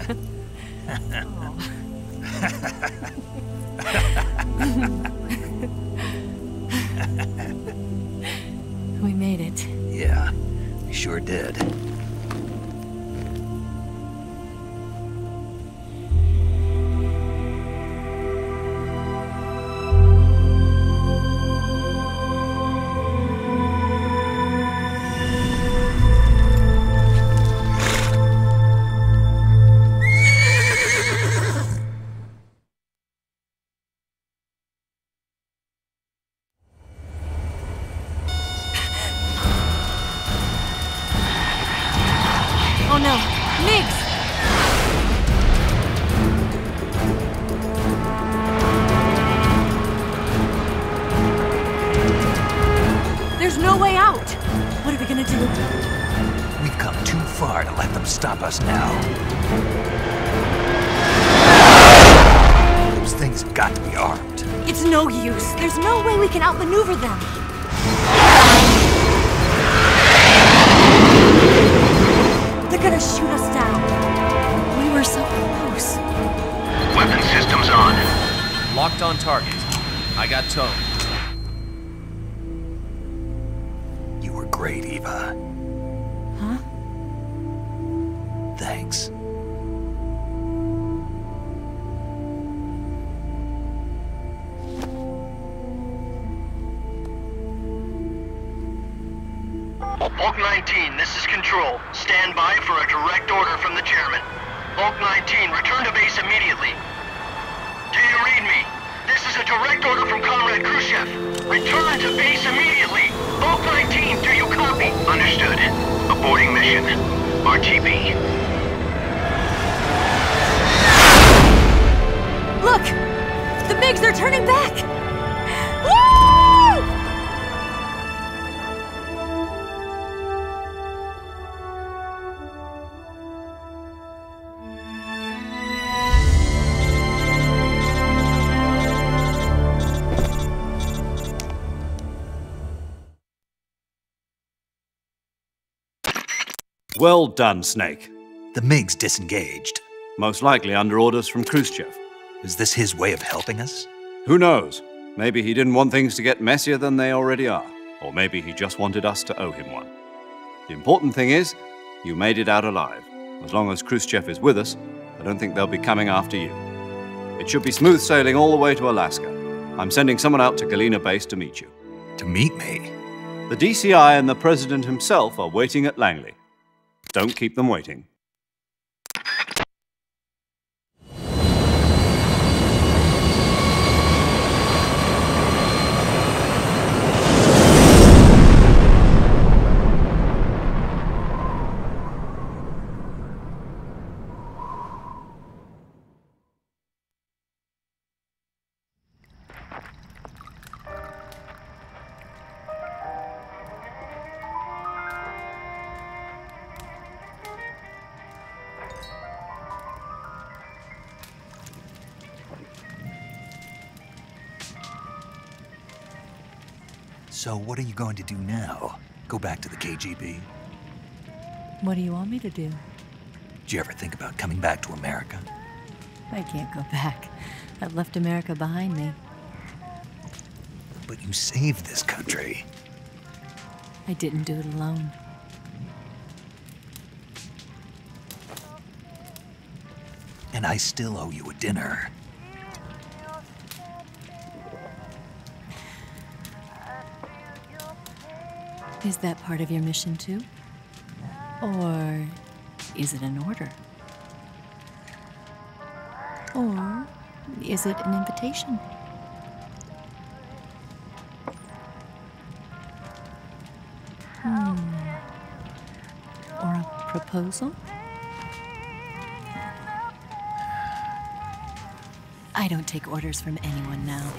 We made it. Yeah, we sure did. Oh no, Migs! There's no way out! What are we gonna do? We've come too far to let them stop us now. Those things have got to be armed. It's no use. There's no way we can outmaneuver them. They're gonna shoot us down. We were so close. Weapon systems on. Locked on target. I got towed. You were great, Eva. Huh? Thanks. Hulk 19, this is Control. Stand by for a direct order from the chairman. Hulk 19, return to base immediately. Do you read me? This is a direct order from Comrade Khrushchev. Return to base immediately. Hulk 19, do you copy? Understood. Aborting mission. RTB. Look! The MiGs are turning back! Woo! Well done, Snake. The MiGs disengaged. Most likely under orders from Khrushchev. Is this his way of helping us? Who knows? Maybe he didn't want things to get messier than they already are. Or maybe he just wanted us to owe him one. The important thing is, you made it out alive. As long as Khrushchev is with us, I don't think they'll be coming after you. It should be smooth sailing all the way to Alaska. I'm sending someone out to Galena Base to meet you. To meet me? The DCI and the President himself are waiting at Langley. Don't keep them waiting. So what are you going to do now? Go back to the KGB? What do you want me to do? Did you ever think about coming back to America? I can't go back. I've left America behind me. But you saved this country. I didn't do it alone. And I still owe you a dinner. Is that part of your mission too? Or is it an order? Or is it an invitation? Or a proposal? I don't take orders from anyone now.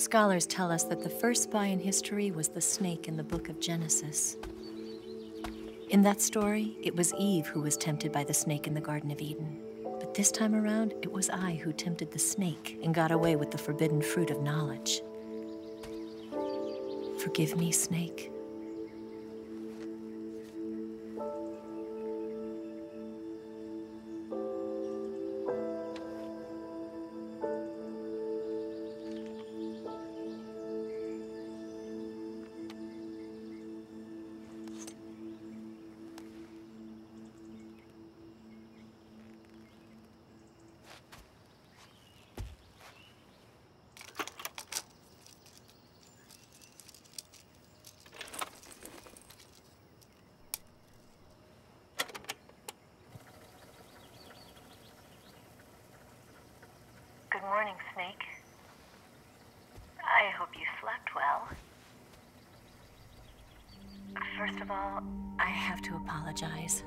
Scholars tell us that the first spy in history was the snake in the book of Genesis. In that story, it was Eve who was tempted by the snake in the Garden of Eden. But this time around, it was I who tempted the snake and got away with the forbidden fruit of knowledge. Forgive me, snake. Good morning, Snake. I hope you slept well. First of all, I have to apologize.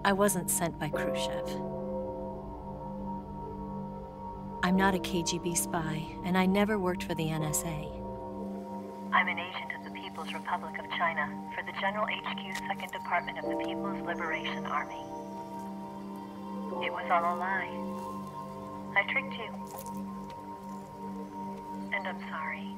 I wasn't sent by Khrushchev. I'm not a KGB spy, and I never worked for the NSA. I'm an agent of the People's Republic of China for the General HQ 2nd Department of the People's Liberation Army. It was all a lie. I tricked you. And I'm sorry.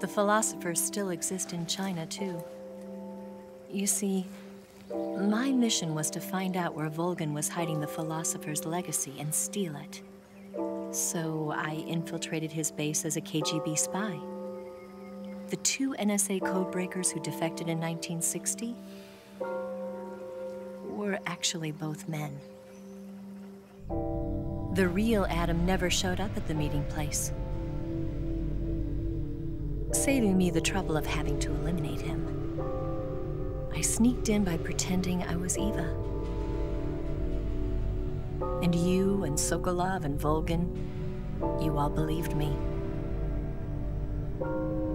The philosophers still exist in China, too. You see, my mission was to find out where Volgin was hiding the philosopher's legacy and steal it. So I infiltrated his base as a KGB spy. The 2 NSA codebreakers who defected in 1960 were actually both men. The real Adam never showed up at the meeting place, saving me the trouble of having to eliminate him. I sneaked in by pretending I was Eva. And you and Sokolov and Volgin, you all believed me.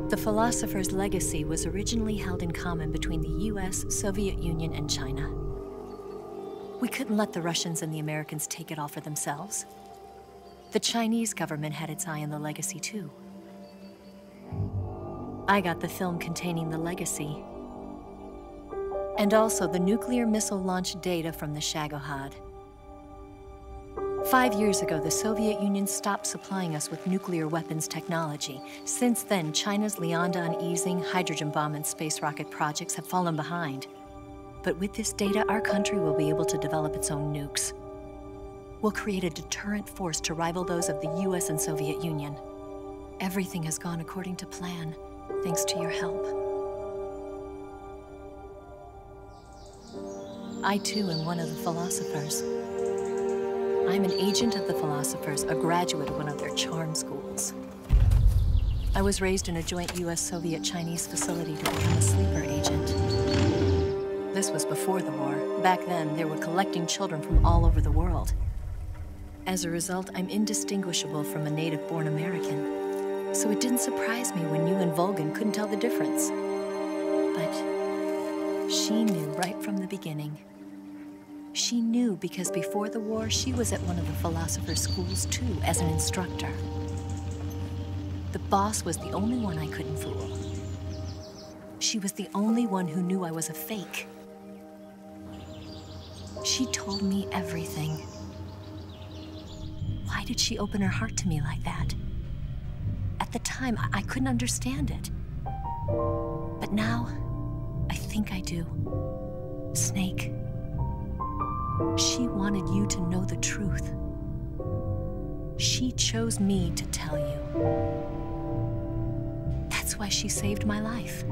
The philosopher's legacy was originally held in common between the US, Soviet Union, and China. We couldn't let the Russians and the Americans take it all for themselves. The Chinese government had its eye on the legacy, too. I got the film containing the legacy, and also the nuclear missile launch data from the Shagohod. 5 years ago, the Soviet Union stopped supplying us with nuclear weapons technology. Since then, China's Liaodong easing, hydrogen bomb, and space rocket projects have fallen behind. But with this data, our country will be able to develop its own nukes. We'll create a deterrent force to rival those of the US and Soviet Union. Everything has gone according to plan, thanks to your help. I, too, am one of the philosophers. I'm an agent of the philosophers, a graduate of one of their charm schools. I was raised in a joint US-Soviet-Chinese facility to become a sleeper agent. This was before the war. Back then, they were collecting children from all over the world. As a result, I'm indistinguishable from a native-born American. So it didn't surprise me when you and Volgin couldn't tell the difference. But she knew right from the beginning. She knew because before the war, she was at one of the philosopher's schools too, as an instructor. The boss was the only one I couldn't fool. She was the only one who knew I was a fake. She told me everything. Why did she open her heart to me like that? At the time, I couldn't understand it. But now, I think I do. Snake. She wanted you to know the truth. She chose me to tell you. That's why she saved my life.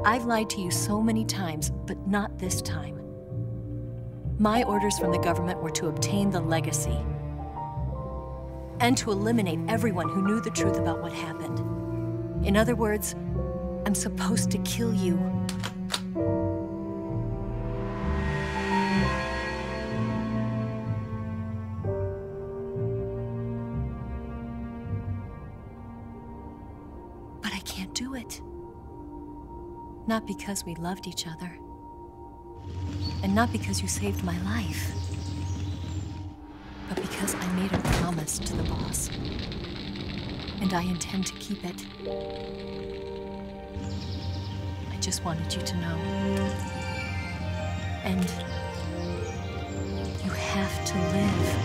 I've lied to you so many times, but not this time. My orders from the government were to obtain the legacy and to eliminate everyone who knew the truth about what happened. In other words, I'm supposed to kill you. can't do it. Not because we loved each other. And not because you saved my life. But because I made a promise to the boss. And I intend to keep it. I just wanted you to know. And you have to live.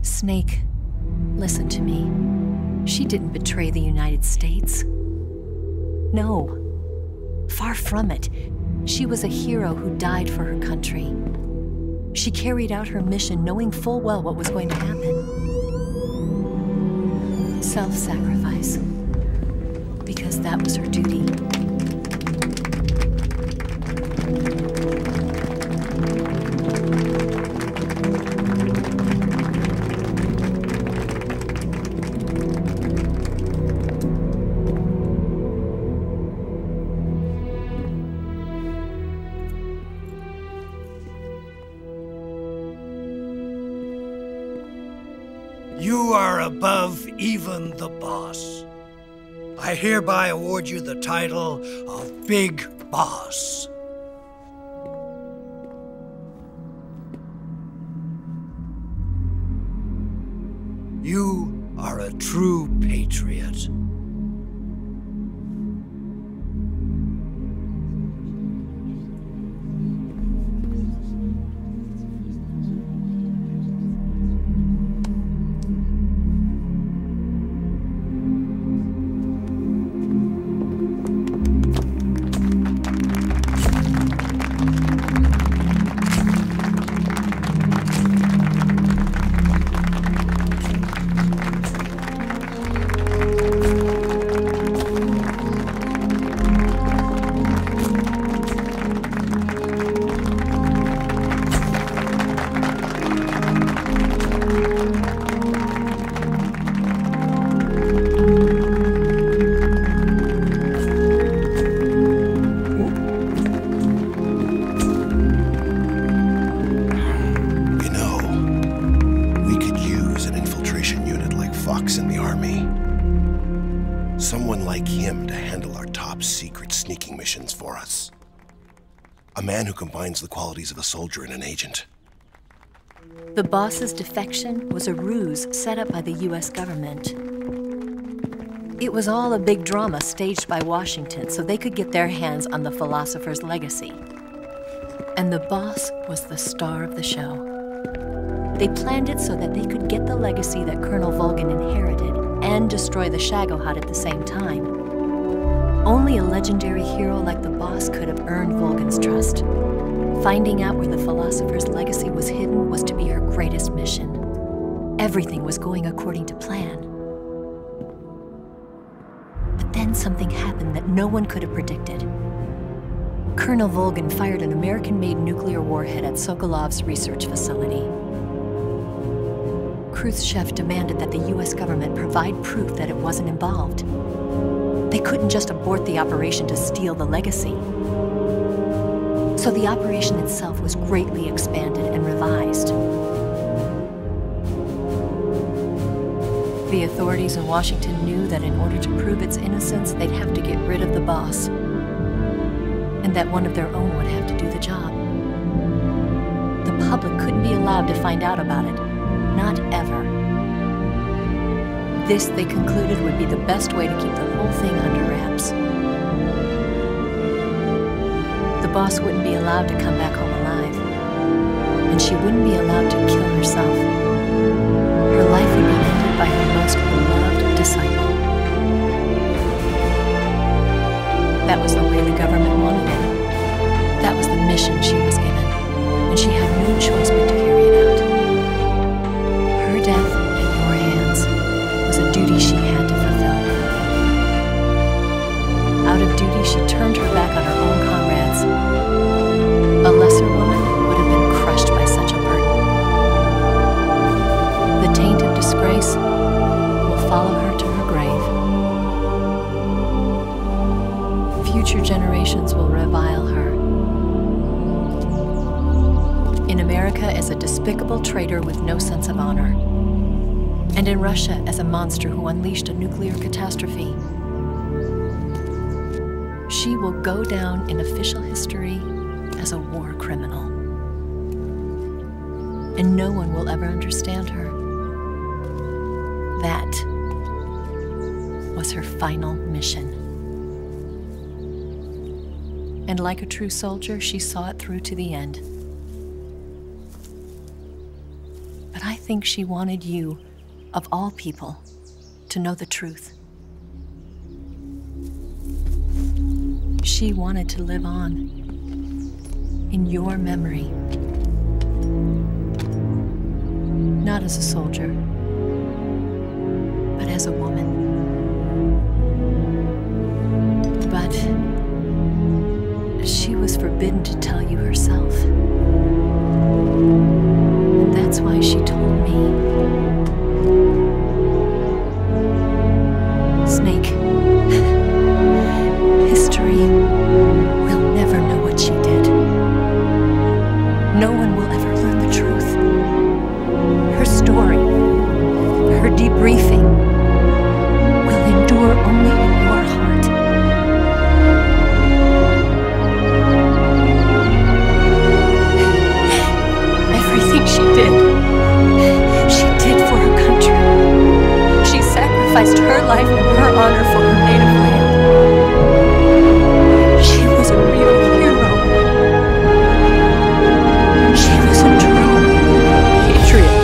Snake, listen to me. She didn't betray the United States. No. Far from it. She was a hero who died for her country. She carried out her mission knowing full well what was going to happen. Self-sacrifice. Because that was her duty. You are above even the boss. I hereby award you the title of Big Boss. You are a true patriot. Someone like him to handle our top secret sneaking missions for us. A man who combines the qualities of a soldier and an agent. The boss's defection was a ruse set up by the US government. It was all a big drama staged by Washington so they could get their hands on the philosopher's legacy. And the boss was the star of the show. They planned it so that they could get the legacy that Colonel Volgin inherited and destroy the Shagohod at the same time. Only a legendary hero like the boss could have earned Volgin's trust. Finding out where the philosopher's legacy was hidden was to be her greatest mission. Everything was going according to plan. But then something happened that no one could have predicted. Colonel Volgin fired an American-made nuclear warhead at Sokolov's research facility. Khrushchev demanded that the US government provide proof that it wasn't involved. They couldn't just abort the operation to steal the legacy. So the operation itself was greatly expanded and revised. The authorities in Washington knew that in order to prove its innocence, they'd have to get rid of the boss, and that one of their own would have to do the job. The public couldn't be allowed to find out about it. Not ever. This, they concluded, would be the best way to keep the whole thing under wraps. The boss wouldn't be allowed to come back home alive, and she wouldn't be allowed to kill herself. Her life would be ended by her most beloved disciple. That was the way the government wanted it. That was the mission she was given, and she had no choice but to carry it out. Her death in your hands was a duty she had to fulfill. future generations will revile her. In America as a despicable traitor with no sense of honor. And in Russia as a monster who unleashed a nuclear catastrophe. She will go down in official history as a war criminal. And no one will ever understand her. That was her final mission. And like a true soldier, she saw it through to the end. But I think she wanted you, of all people, to know the truth. She wanted to live on in your memory. Not as a soldier, but as a woman. But she was forbidden to tell you herself. And that's why she told me. Snake, history will never know what she did. No one will ever learn the truth. Her story, her debriefing, will endure only in your heart. Everything she did for her country. She sacrificed her life and her honor for her native land. She was a real hero. She was a true patriot.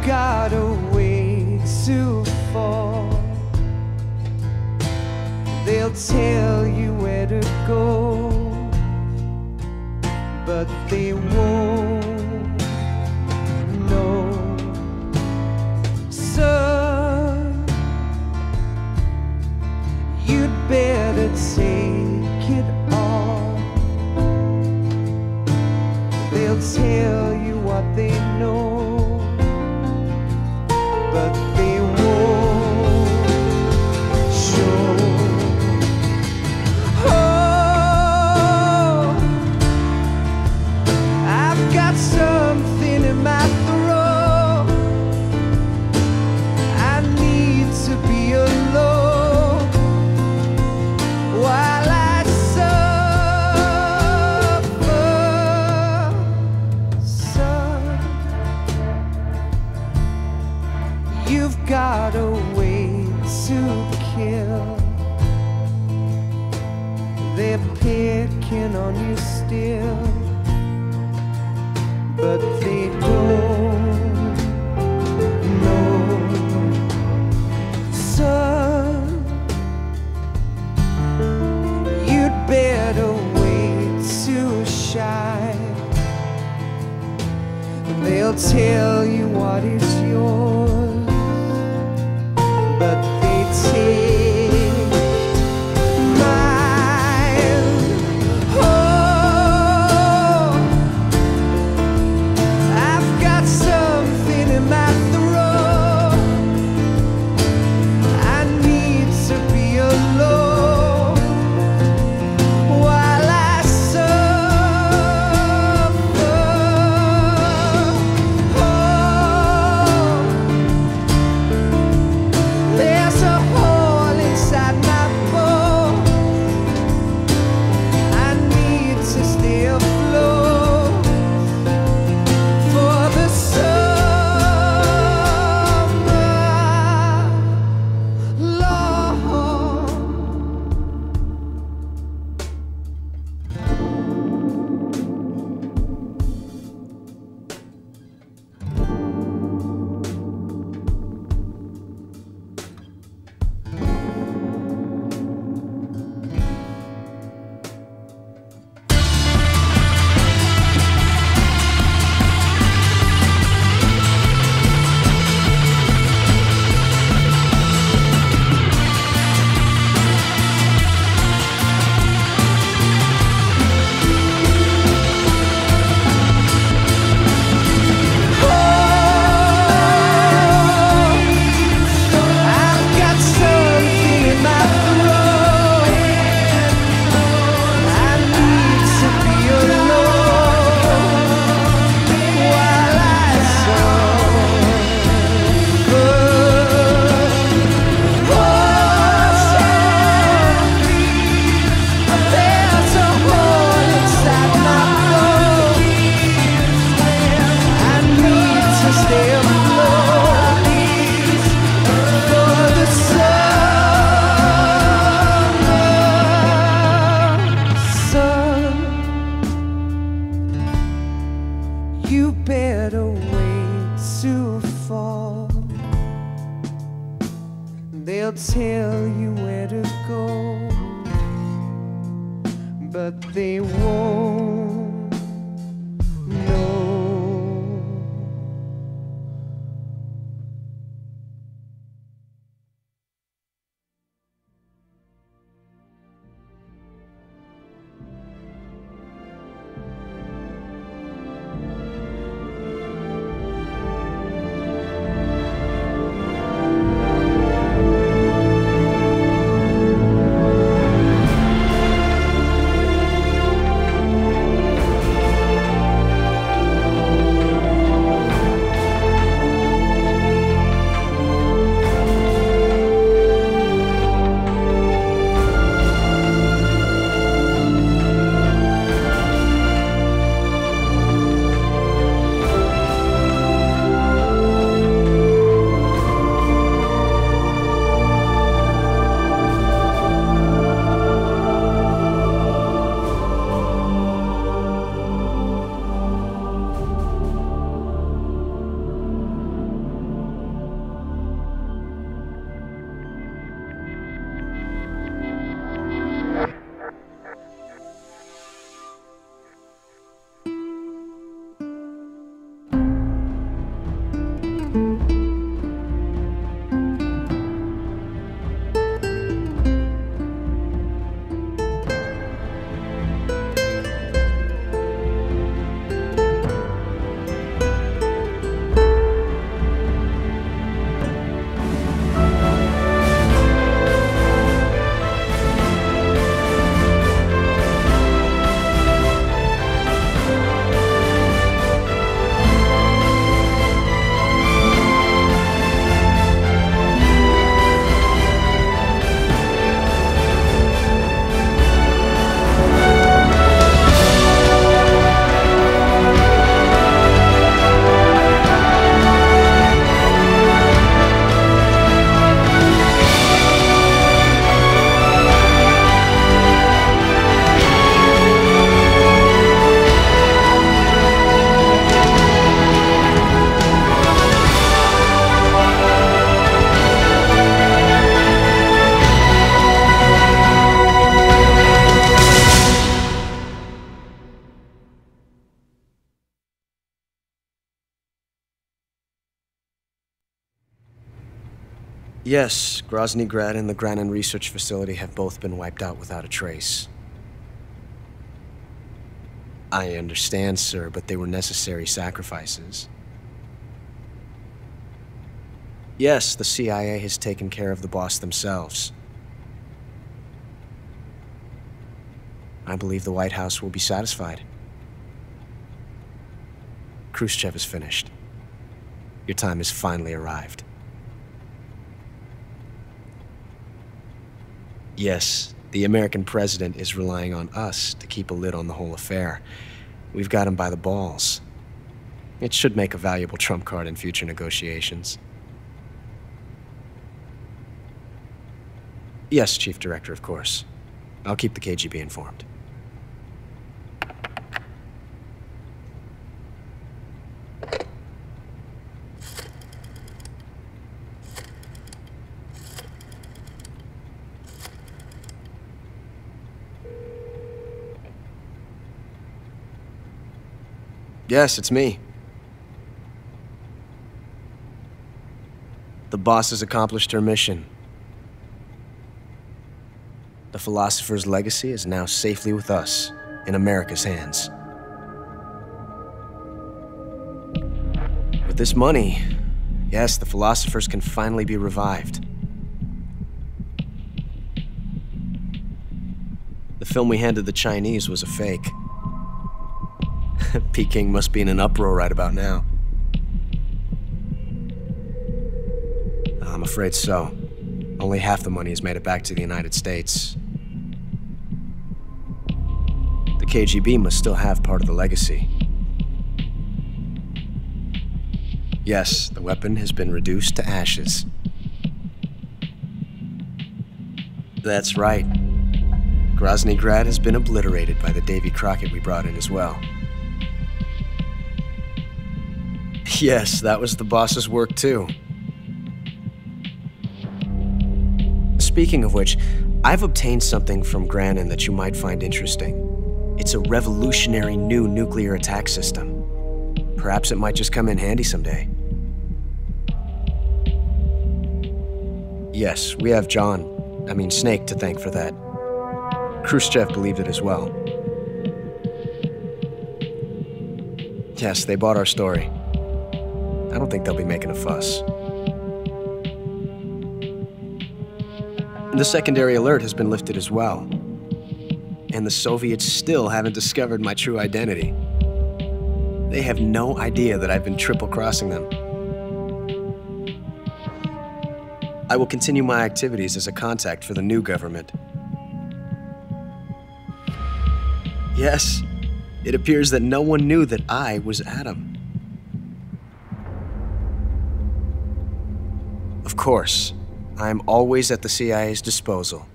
got a way to fall. They'll tell you where to go, but they won't know. Son, you'd better take it all. They'll tell you what they know, but they won't show. Oh, I've got something in my throat. I need to be alone while I suffer. Son, you've got a way to kill. They're picking on you still, but they don't know. Son, you'd better wait to shine. They'll tell you what is yours, They'll tell you where to go, but they won't know. Yes, Grozny Grad and the Granin Research Facility have both been wiped out without a trace. I understand, sir, but they were necessary sacrifices. Yes, the CIA has taken care of the boss themselves. I believe the White House will be satisfied. Khrushchev is finished. Your time has finally arrived. Yes, the American president is relying on us to keep a lid on the whole affair. We've got him by the balls. It should make a valuable trump card in future negotiations. Yes, Chief Director, of course. I'll keep the KGB informed. Yes, it's me. The boss has accomplished her mission. The philosopher's legacy is now safely with us, in America's hands. With this money, yes, the philosophers can finally be revived. The film we handed the Chinese was a fake. Peking must be in an uproar right about now. I'm afraid so. Only half the money has made it back to the United States. The KGB must still have part of the legacy. Yes, the weapon has been reduced to ashes. That's right. Grozny Grad has been obliterated by the Davy Crockett we brought in as well. Yes, that was the boss's work too. Speaking of which, I've obtained something from Grannon that you might find interesting. It's a revolutionary new nuclear attack system. Perhaps it might just come in handy someday. Yes, we have Snake to thank for that. Khrushchev believed it as well. Yes, they bought our story. I don't think they'll be making a fuss. The secondary alert has been lifted as well. And the Soviets still haven't discovered my true identity. They have no idea that I've been triple-crossing them. I will continue my activities as a contact for the new government. Yes, it appears that no one knew that I was Adam. Of course, I am always at the CIA's disposal,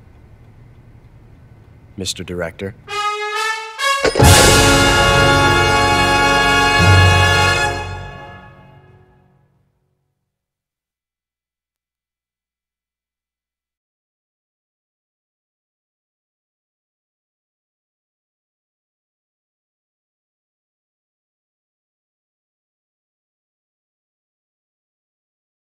Mr. Director.